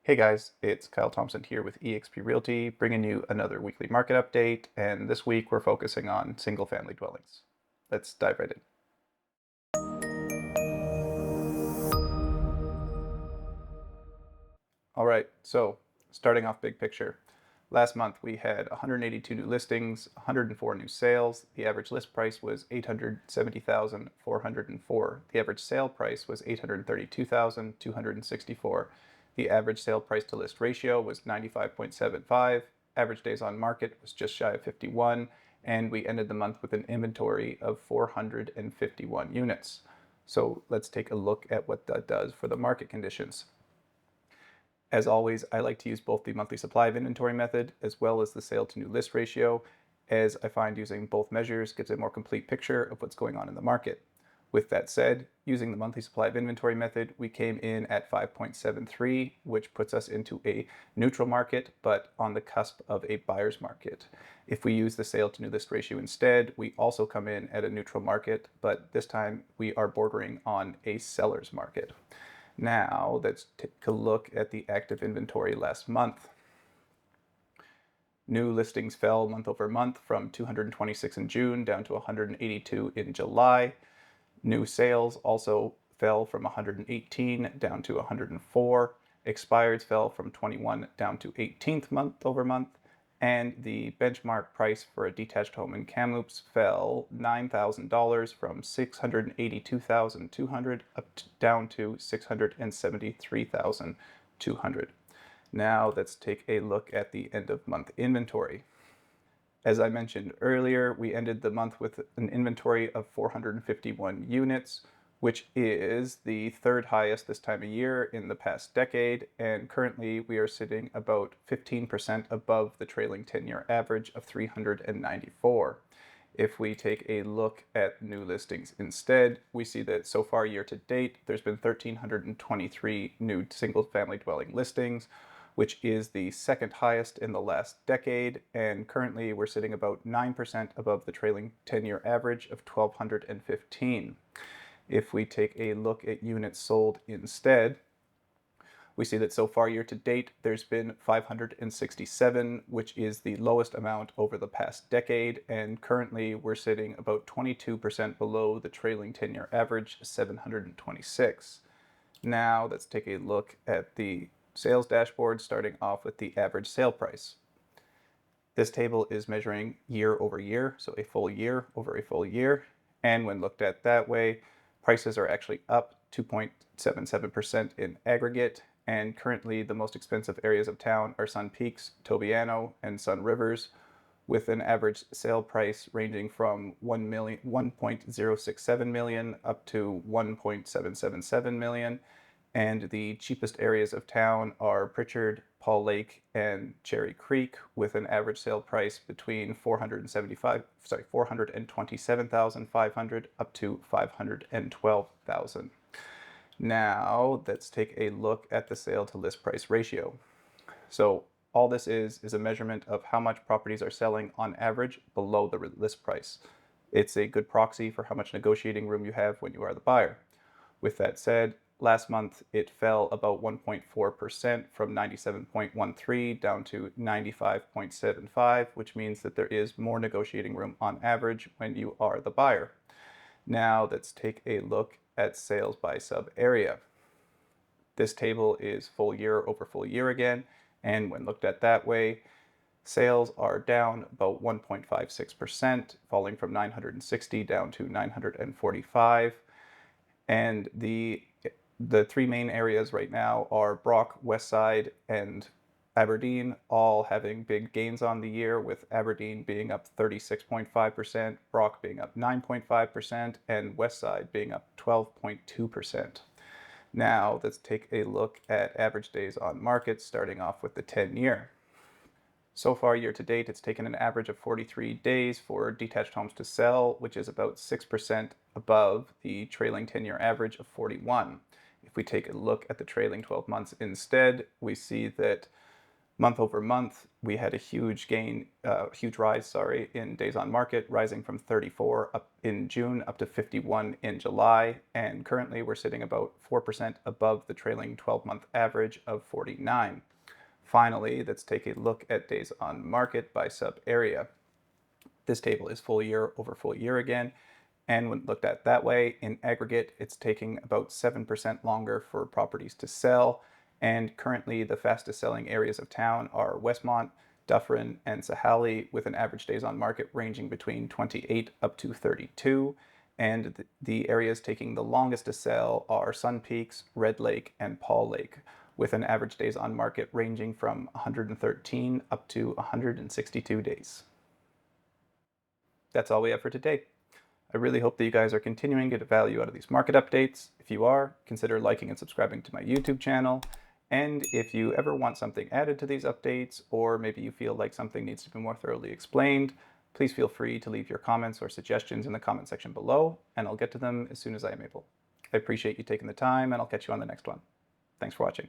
Hey guys, it's Kyle Thompson here with eXp Realty, bringing you another weekly market update. And this week we're focusing on single family dwellings. Let's dive right in. All right, so starting off big picture. Last month we had 182 new listings, 104 new sales. The average list price was 870,404. The average sale price was 832,264. The average sale price to list ratio was 95.75. Average days on market was just shy of 51, and we ended the month with an inventory of 451 units. So let's take a look at what that does for the market conditions. As always, I like to use both the monthly supply of inventory method as well as the sale to new list ratio, as I find using both measures gives a more complete picture of what's going on in the market. With that said, using the monthly supply of inventory method, we came in at 5.73, which puts us into a neutral market, but on the cusp of a buyer's market. If we use the sale to new list ratio instead, we also come in at a neutral market, but this time we are bordering on a seller's market. Now, let's take a look at the active inventory last month. New listings fell month over month from 226 in June down to 182 in July. New sales also fell from 118 down to 104. Expireds fell from 21 down to 18th month over month. And the benchmark price for a detached home in Kamloops fell $9,000 from $682,200 down to $673,200. Now let's take a look at the end of month inventory. As I mentioned earlier, we ended the month with an inventory of 451 units, which is the third highest this time of year in the past decade, and currently we are sitting about 15% above the trailing 10-year average of 394. If we take a look at new listings instead, we see that so far year to date, there's been 1,323 new single-family dwelling listings, which is the second highest in the last decade, and currently we're sitting about 9% above the trailing 10-year average of 1,215. If we take a look at units sold instead, we see that so far year to date, there's been 567, which is the lowest amount over the past decade, and currently we're sitting about 22% below the trailing 10-year average, 726. Now let's take a look at the sales dashboard, starting off with the average sale price. This table is measuring year over year, so a full year over a full year, and when looked at that way, prices are actually up 2.77% in aggregate, and currently the most expensive areas of town are Sun Peaks, Tobiano, and Sun Rivers, with an average sale price ranging from 1.067 million up to 1.777 million. And the cheapest areas of town are Pritchard, Paul Lake, and Cherry Creek, with an average sale price between 427,500 up to 512,000. Now let's take a look at the sale to list price ratio. So all this is a measurement of how much properties are selling on average below the list price. It's a good proxy for how much negotiating room you have when you are the buyer. With that said, last month it fell about 1.4% from 97.13 down to 95.75, which means that there is more negotiating room on average when you are the buyer. Now let's take a look at sales by sub area. This table is full year over full year again, and when looked at that way, sales are down about 1.56%, falling from 960 down to 945. And the three main areas right now are Brock, Westside, and Aberdeen, all having big gains on the year, with Aberdeen being up 36.5%, Brock being up 9.5%, and Westside being up 12.2%. Now let's take a look at average days on market, starting off with the 10-year. So far, year to date, it's taken an average of 43 days for detached homes to sell, which is about 6% above the trailing 10-year average of 41. If we take a look at the trailing 12 months instead, we see that Month over month, we had a huge rise, in days on market, rising from 34 up in June up to 51 in July. And currently we're sitting about 4% above the trailing 12-month average of 49. Finally, let's take a look at days on market by sub area. This table is full year over full year again. And when looked at that way, in aggregate, it's taking about 7% longer for properties to sell. And currently, the fastest selling areas of town are Westmont, Dufferin, and Sahalee, with an average days on market ranging between 28 up to 32. And the areas taking the longest to sell are Sun Peaks, Red Lake, and Paul Lake, with an average days on market ranging from 113 up to 162 days. That's all we have for today. I really hope that you guys are continuing to get value out of these market updates. If you are, consider liking and subscribing to my YouTube channel. And if you ever want something added to these updates, or maybe you feel like something needs to be more thoroughly explained, please feel free to leave your comments or suggestions in the comment section below, and I'll get to them as soon as I am able. I appreciate you taking the time, and I'll catch you on the next one. Thanks for watching.